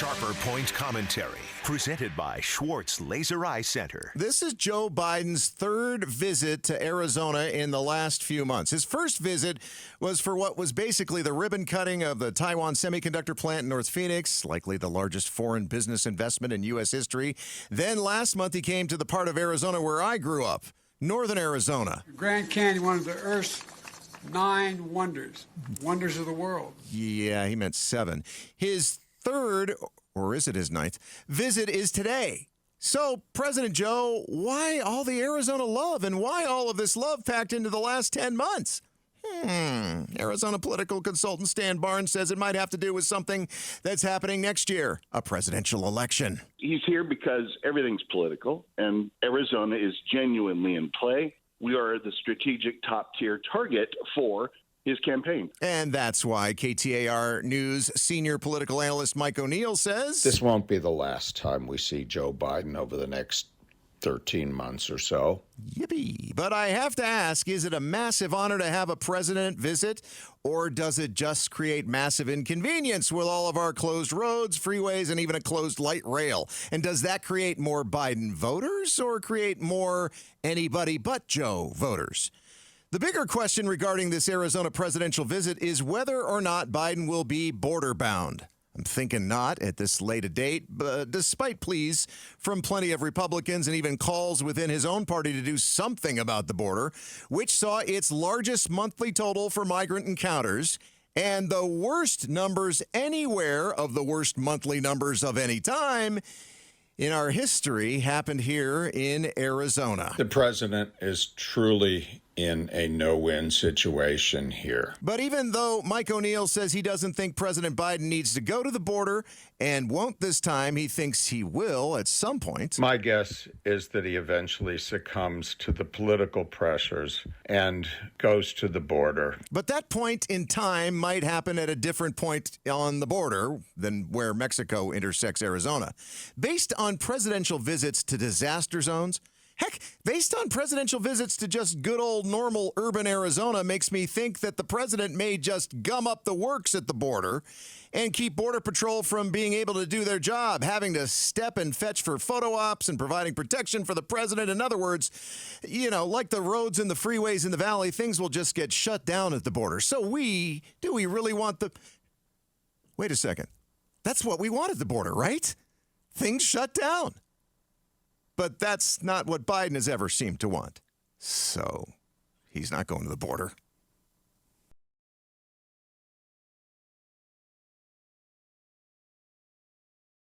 Sharper Point Commentary, presented by Schwartz Laser Eye Center. This is Joe Biden's third visit to Arizona in the last few months. His first visit was for what was basically the ribbon cutting of the Taiwan semiconductor plant in North Phoenix, likely the largest foreign business investment in U.S. history. Then last month he came to the part of Arizona where I grew up, northern Arizona. Grand Canyon, one of the Earth's 9 wonders of the world. Yeah, he meant 7. His third, or is it his 9th, visit is today. So, President Joe, why all the Arizona love and why all of this love packed into the last 10 months? Arizona political consultant Stan Barnes says it might have to do with something that's happening next year, a presidential election. He's here because everything's political, and Arizona is genuinely in play. We are the strategic top-tier target for his campaign. And that's why KTAR News senior political analyst Mike O'Neill says, this won't be the last time we see Joe Biden over the next 13 months or so. Yippee. But I have to ask, is it a massive honor to have a president visit, or does it just create massive inconvenience with all of our closed roads, freeways, and even a closed light rail? And does that create more Biden voters or create more anybody but Joe voters? The bigger question regarding this Arizona presidential visit is whether or not Biden will be border bound. I'm thinking not at this late a date, but despite pleas from plenty of Republicans and even calls within his own party to do something about the border, which saw its largest monthly total for migrant encounters and the worst numbers anywhere of the worst monthly numbers of any time in our history happened here in Arizona. The president is truly in a no-win situation here. But even though Mike O'Neill says he doesn't think President Biden needs to go to the border and won't this time, he thinks he will at some point. My guess is that he eventually succumbs to the political pressures and goes to the border. But that point in time might happen at a different point on the border than where Mexico intersects Arizona. Based on presidential visits to disaster zones, heck, based on presidential visits to just good old normal urban Arizona makes me think that the president may just gum up the works at the border and keep Border Patrol from being able to do their job, having to step and fetch for photo ops and providing protection for the president. In other words, you know, like the roads and the freeways in the valley, things will just get shut down at the border. So do we really want the... Wait a second. That's what we want at the border, right? Things shut down. But that's not what Biden has ever seemed to want. So he's not going to the border.